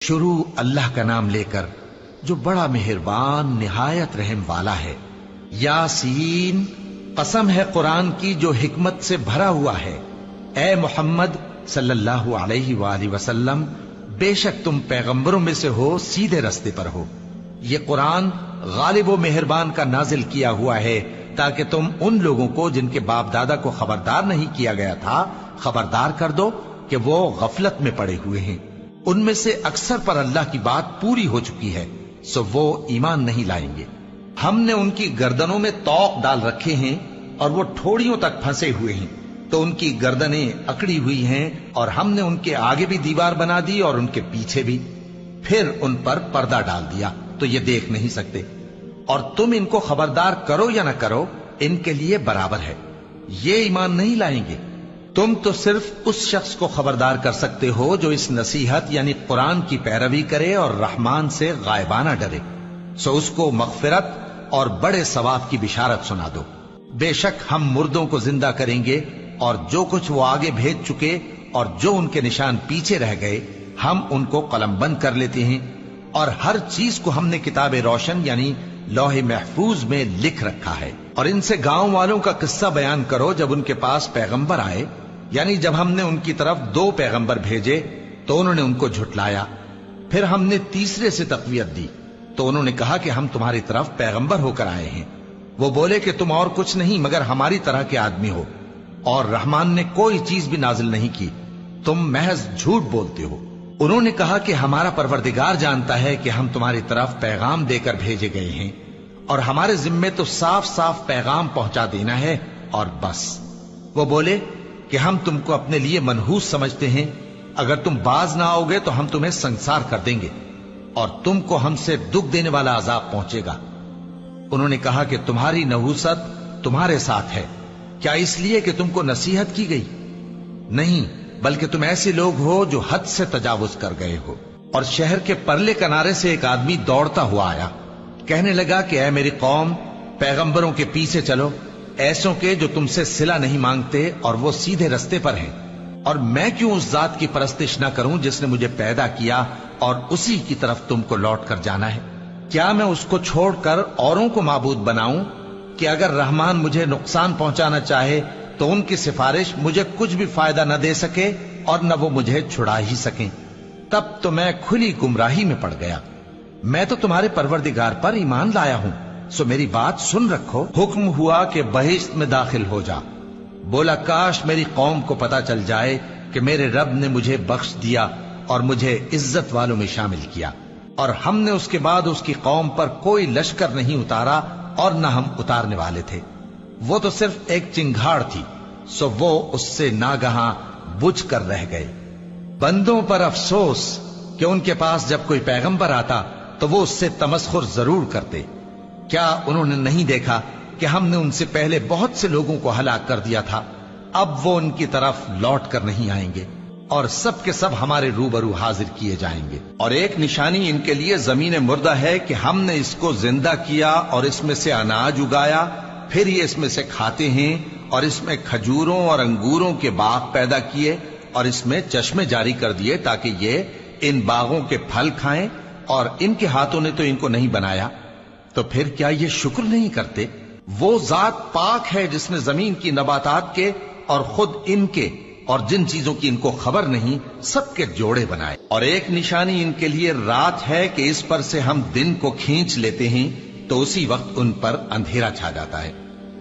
شروع اللہ کا نام لے کر جو بڑا مہربان نہایت رحم والا ہے۔ یاسین، قسم ہے قرآن کی جو حکمت سے بھرا ہوا ہے۔ اے محمد صلی اللہ علیہ وآلہ وسلم، بے شک تم پیغمبروں میں سے ہو، سیدھے رستے پر ہو۔ یہ قرآن غالب و مہربان کا نازل کیا ہوا ہے تاکہ تم ان لوگوں کو جن کے باپ دادا کو خبردار نہیں کیا گیا تھا خبردار کر دو کہ وہ غفلت میں پڑے ہوئے ہیں۔ ان میں سے اکثر پر اللہ کی بات پوری ہو چکی ہے، سو وہ ایمان نہیں لائیں گے۔ ہم نے ان کی گردنوں میں طوق ڈال رکھے ہیں اور وہ ٹھوڑیوں تک پھنسے ہوئے ہیں، تو ان کی گردنیں اکڑی ہوئی ہیں، اور ہم نے ان کے آگے بھی دیوار بنا دی اور ان کے پیچھے بھی، پھر ان پر پردہ ڈال دیا تو یہ دیکھ نہیں سکتے۔ اور تم ان کو خبردار کرو یا نہ کرو، ان کے لیے برابر ہے، یہ ایمان نہیں لائیں گے۔ تم تو صرف اس شخص کو خبردار کر سکتے ہو جو اس نصیحت یعنی قرآن کی پیروی کرے اور رحمان سے غائبانہ ڈرے، سو اس کو مغفرت اور بڑے ثواب کی بشارت سنا دو۔ بے شک ہم مردوں کو زندہ کریں گے، اور جو کچھ وہ آگے بھیج چکے اور جو ان کے نشان پیچھے رہ گئے ہم ان کو قلم بند کر لیتے ہیں، اور ہر چیز کو ہم نے کتاب روشن یعنی لوح محفوظ میں لکھ رکھا ہے۔ اور ان سے گاؤں والوں کا قصہ بیان کرو جب ان کے پاس پیغمبر آئے، یعنی جب ہم نے ان کی طرف 2 پیغمبر بھیجے تو انہوں نے ان کو جھٹلایا، پھر ہم نے تیسرے سے تقویت دی تو انہوں نے کہا کہ ہم تمہاری طرف پیغمبر ہو کر آئے ہیں۔ وہ بولے کہ تم اور کچھ نہیں مگر ہماری طرح کے آدمی ہو، اور رحمان نے کوئی چیز بھی نازل نہیں کی، تم محض جھوٹ بولتے ہو۔ انہوں نے کہا کہ ہمارا پروردگار جانتا ہے کہ ہم تمہاری طرف پیغام دے کر بھیجے گئے ہیں، اور ہمارے ذمے تو صاف صاف پیغام پہنچا دینا ہے اور بس۔ وہ بولے کہ ہم تم کو اپنے لیے منحوس سمجھتے ہیں، اگر تم باز نہ آؤ گے تو ہم تمہیں سنسار کر دیں گے اور تم کو ہم سے دکھ دینے والا عذاب پہنچے گا۔ انہوں نے کہا کہ تمہاری نحوست تمہارے ساتھ ہے، کیا اس لیے کہ تم کو نصیحت کی گئی؟ نہیں، بلکہ تم ایسے لوگ ہو جو حد سے تجاوز کر گئے ہو۔ اور شہر کے پرلے کنارے سے ایک آدمی دوڑتا ہوا آیا، کہنے لگا کہ اے میری قوم، پیغمبروں کے پیچھے چلو، ایسوں کے جو تم سے صلہ نہیں مانگتے اور وہ سیدھے رستے پر ہیں۔ اور میں کیوں اس ذات کی پرستش نہ کروں جس نے مجھے پیدا کیا اور اسی کی طرف تم کو لوٹ کر جانا ہے؟ کیا میں اس کو چھوڑ کر اوروں کو معبود بناؤں کہ اگر رحمان مجھے نقصان پہنچانا چاہے تو ان کی سفارش مجھے کچھ بھی فائدہ نہ دے سکے اور نہ وہ مجھے چھڑا ہی سکیں؟ تب تو میں کھلی گمراہی میں پڑ گیا۔ میں تو تمہارے پروردگار پر ایمان لایا ہوں، سو میری بات سن رکھو۔ حکم ہوا کہ بہشت میں داخل ہو جا۔ بولا کاش میری قوم کو پتا چل جائے کہ میرے رب نے مجھے بخش دیا اور مجھے عزت والوں میں شامل کیا، اور ہم نے اس کے بعد اس کی قوم پر کوئی لشکر نہیں اتارا اور نہ ہم اتارنے والے تھے۔ وہ تو صرف ایک چنگھاڑ تھی، سو وہ اس سے ناگہاں بجھ کر رہ گئے۔ بندوں پر افسوس کہ ان کے پاس جب کوئی پیغمبر آتا تو وہ اس سے تمسخر ضرور کرتے۔ کیا انہوں نے نہیں دیکھا کہ ہم نے ان سے پہلے بہت سے لوگوں کو ہلاک کر دیا تھا؟ اب وہ ان کی طرف لوٹ کر نہیں آئیں گے، اور سب کے سب ہمارے روبرو حاضر کیے جائیں گے۔ اور ایک نشانی ان کے لیے زمین مردہ ہے کہ ہم نے اس کو زندہ کیا اور اس میں سے اناج اگایا، پھر یہ اس میں سے کھاتے ہیں، اور اس میں کھجوروں اور انگوروں کے باغ پیدا کیے اور اس میں چشمے جاری کر دیے تاکہ یہ ان باغوں کے پھل کھائیں، اور ان کے ہاتھوں نے تو ان کو نہیں بنایا، تو پھر کیا یہ شکر نہیں کرتے؟ وہ ذات پاک ہے جس نے زمین کی نباتات کے اور خود ان کے اور جن چیزوں کی ان کو خبر نہیں سب کے جوڑے بنائے۔ اور ایک نشانی ان کے لیے رات ہے کہ اس پر سے ہم دن کو کھینچ لیتے ہیں تو اسی وقت ان پر اندھیرا چھا جاتا ہے،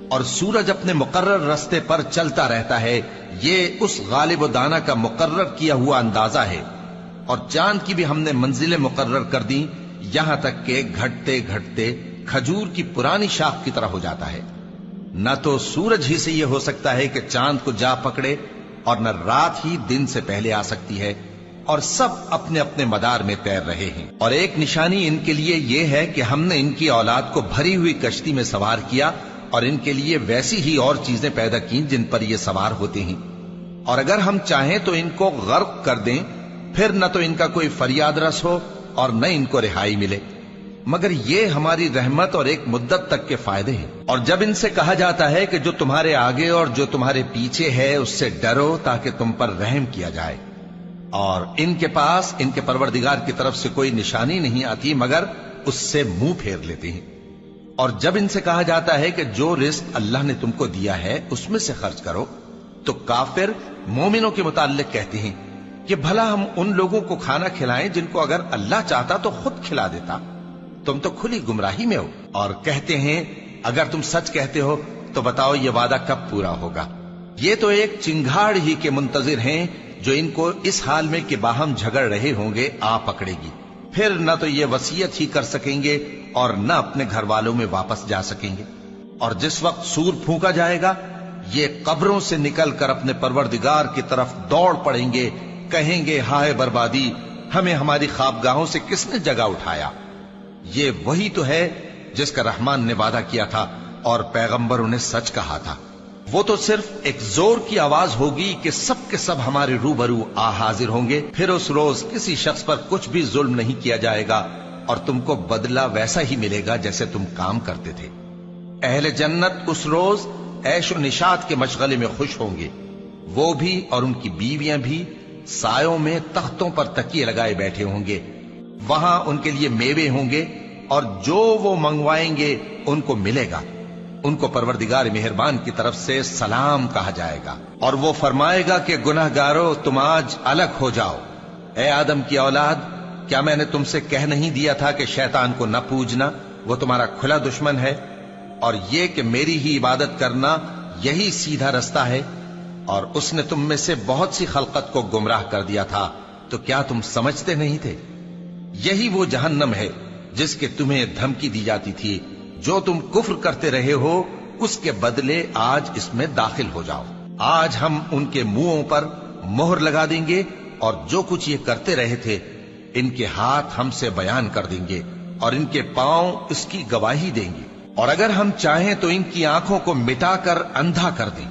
اور سورج اپنے مقرر رستے پر چلتا رہتا ہے۔ یہ اس غالب و دانا کا مقرر کیا ہوا اندازہ ہے۔ اور چاند کی بھی ہم نے منزلیں مقرر کر دی، یہاں تک کہ گھٹتے گھٹتے کھجور کی پرانی شاخ کی طرح ہو جاتا ہے۔ نہ تو سورج ہی سے یہ ہو سکتا ہے کہ چاند کو جا پکڑے، اور نہ رات ہی دن سے پہلے آ سکتی ہے، اور سب اپنے اپنے مدار میں تیر رہے ہیں۔ اور ایک نشانی ان کے لیے یہ ہے کہ ہم نے ان کی اولاد کو بھری ہوئی کشتی میں سوار کیا، اور ان کے لیے ویسی ہی اور چیزیں پیدا کی جن پر یہ سوار ہوتے ہیں، اور اگر ہم چاہیں تو ان کو غرق کر دیں، پھر نہ تو ان کا کوئی فریاد رس ہو اور نہ ان کو رہائی ملے، مگر یہ ہماری رحمت اور ایک مدت تک کے فائدے ہیں۔ اور جب ان سے کہا جاتا ہے کہ جو تمہارے آگے اور جو تمہارے پیچھے ہے اس سے ڈرو تاکہ تم پر رحم کیا جائے، اور ان کے پاس ان کے پروردگار کی طرف سے کوئی نشانی نہیں آتی مگر اس سے منہ پھیر لیتے ہیں۔ اور جب ان سے کہا جاتا ہے کہ جو رزق اللہ نے تم کو دیا ہے اس میں سے خرچ کرو، تو کافر مومنوں کے متعلق کہتے ہیں کہ بھلا ہم ان لوگوں کو کھانا کھلائیں جن کو اگر اللہ چاہتا تو خود کھلا دیتا، تم تو کھلی گمراہی میں ہو۔ اور کہتے ہیں اگر تم سچ کہتے ہو تو بتاؤ یہ وعدہ کب پورا ہوگا؟ یہ تو ایک چنگھاڑ ہی کے منتظر ہیں جو ان کو اس حال میں کہ باہم جھگڑ رہے ہوں گے آ پکڑے گی، پھر نہ تو یہ وصیت ہی کر سکیں گے اور نہ اپنے گھر والوں میں واپس جا سکیں گے۔ اور جس وقت سور پھونکا جائے گا یہ قبروں سے نکل کر اپنے پروردگار کی طرف دوڑ پڑیں گے، کہیں گے ہائے بربادی، ہمیں ہماری خوابگاہوں سے کس نے جگہ اٹھایا۔ یہ وہی تو ہے جس کا رحمان نے وعدہ کیا تھا اور پیغمبروں نے سچ کہا تھا۔ وہ تو صرف ایک زور کی آواز ہوگی کہ سب کے سب ہمارے روبرو آ حاضر ہوں گے، پھر اس روز کسی شخص پر کچھ بھی ظلم نہیں کیا جائے گا اور تم کو بدلہ ویسا ہی ملے گا جیسے تم کام کرتے تھے۔ اہل جنت اس روز عیش و نشاط کے مشغلے میں خوش ہوں گے، وہ بھی اور ان کی بیویاں بھی سایوں میں تختوں پر تکیے لگائے بیٹھے ہوں گے، وہاں ان کے لیے میوے ہوں گے اور جو وہ منگوائیں گے ان کو ملے گا۔ ان کو پروردگار مہربان کی طرف سے سلام کہا جائے گا اور وہ فرمائے گا کہ گناہگارو تم آج الگ ہو جاؤ۔ اے آدم کی اولاد، کیا میں نے تم سے کہہ نہیں دیا تھا کہ شیطان کو نہ پوجنا، وہ تمہارا کھلا دشمن ہے، اور یہ کہ میری ہی عبادت کرنا یہی سیدھا رستہ ہے؟ اور اس نے تم میں سے بہت سی خلقت کو گمراہ کر دیا تھا، تو کیا تم سمجھتے نہیں تھے؟ یہی وہ جہنم ہے جس کے تمہیں دھمکی دی جاتی تھی، جو تم کفر کرتے رہے ہو اس کے بدلے آج اس میں داخل ہو جاؤ۔ آج ہم ان کے منہوں پر مہر لگا دیں گے اور جو کچھ یہ کرتے رہے تھے ان کے ہاتھ ہم سے بیان کر دیں گے اور ان کے پاؤں اس کی گواہی دیں گے، اور اگر ہم چاہیں تو ان کی آنکھوں کو مٹا کر اندھا کر دیں،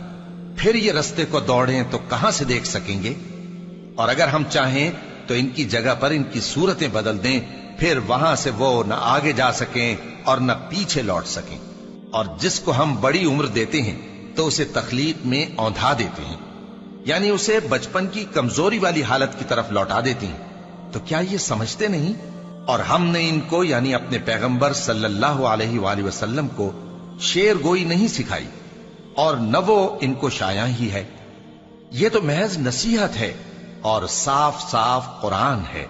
پھر یہ رستے کو دوڑیں تو کہاں سے دیکھ سکیں گے؟ اور اگر ہم چاہیں تو ان کی جگہ پر ان کی صورتیں بدل دیں، پھر وہاں سے وہ نہ آگے جا سکیں اور نہ پیچھے لوٹ سکیں۔ اور جس کو ہم بڑی عمر دیتے ہیں تو اسے تخلیق میں اوندھا دیتے ہیں، یعنی اسے بچپن کی کمزوری والی حالت کی طرف لوٹا دیتے ہیں، تو کیا یہ سمجھتے نہیں؟ اور ہم نے ان کو یعنی اپنے پیغمبر صلی اللہ علیہ وآلہ وسلم کو شعر گوئی نہیں سکھائی اور نہ وہ ان کو شایع ہی ہے، یہ تو محض نصیحت ہے اور صاف صاف قرآن ہے،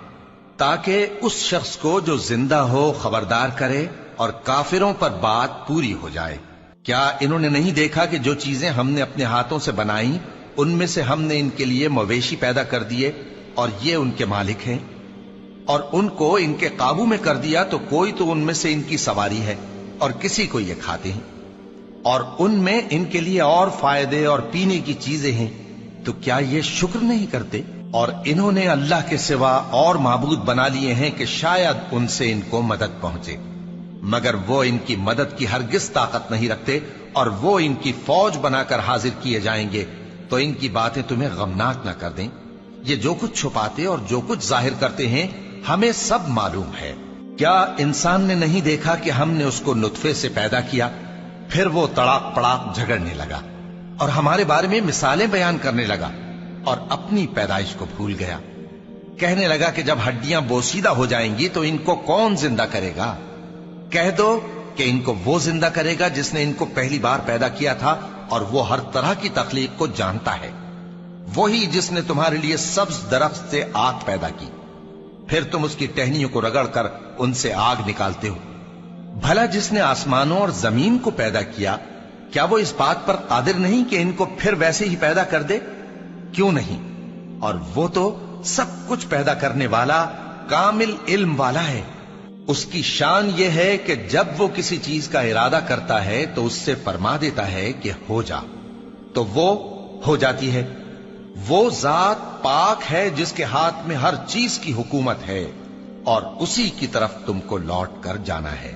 تاکہ اس شخص کو جو زندہ ہو خبردار کرے اور کافروں پر بات پوری ہو جائے۔ کیا انہوں نے نہیں دیکھا کہ جو چیزیں ہم نے اپنے ہاتھوں سے بنائیں ان میں سے ہم نے ان کے لیے مویشی پیدا کر دیے اور یہ ان کے مالک ہیں، اور ان کو ان کے قابو میں کر دیا تو کوئی تو ان میں سے ان کی سواری ہے اور کسی کو یہ کھاتے ہیں، اور ان میں ان کے لیے اور فائدے اور پینے کی چیزیں ہیں، تو کیا یہ شکر نہیں کرتے؟ اور انہوں نے اللہ کے سوا اور معبود بنا لیے ہیں کہ شاید ان سے ان کو مدد پہنچے، مگر وہ ان کی مدد کی ہرگز طاقت نہیں رکھتے، اور وہ ان کی فوج بنا کر حاضر کیے جائیں گے تو ان کی باتیں تمہیں غمناک نہ کر دیں۔ یہ جو کچھ چھپاتے اور جو کچھ ظاہر کرتے ہیں ہمیں سب معلوم ہے۔ کیا انسان نے نہیں دیکھا کہ ہم نے اس کو نطفے سے پیدا کیا، پھر وہ تڑاک پڑاک جھگڑنے لگا اور ہمارے بارے میں مثالیں بیان کرنے لگا اور اپنی پیدائش کو بھول گیا، کہنے لگا کہ جب ہڈیاں بوسیدہ ہو جائیں گی تو ان کو کون زندہ کرے گا؟ کہہ دو کہ ان کو وہ زندہ کرے گا جس نے ان کو پہلی بار پیدا کیا تھا، اور وہ ہر طرح کی تخلیق کو جانتا ہے، وہی جس نے تمہارے لیے سبز درخت سے آگ پیدا کی، پھر تم اس کی ٹہنیوں کو رگڑ کر ان سے آگ نکالتے ہو۔ بھلا جس نے آسمانوں اور زمین کو پیدا کیا، کیا وہ اس بات پر قادر نہیں کہ ان کو پھر ویسے ہی پیدا کر دے؟ کیوں نہیں؟ اور وہ تو سب کچھ پیدا کرنے والا کامل علم والا ہے۔ اس کی شان یہ ہے کہ جب وہ کسی چیز کا ارادہ کرتا ہے تو اس سے فرما دیتا ہے کہ ہو جا، تو وہ ہو جاتی ہے۔ وہ ذات پاک ہے جس کے ہاتھ میں ہر چیز کی حکومت ہے، اور اسی کی طرف تم کو لوٹ کر جانا ہے۔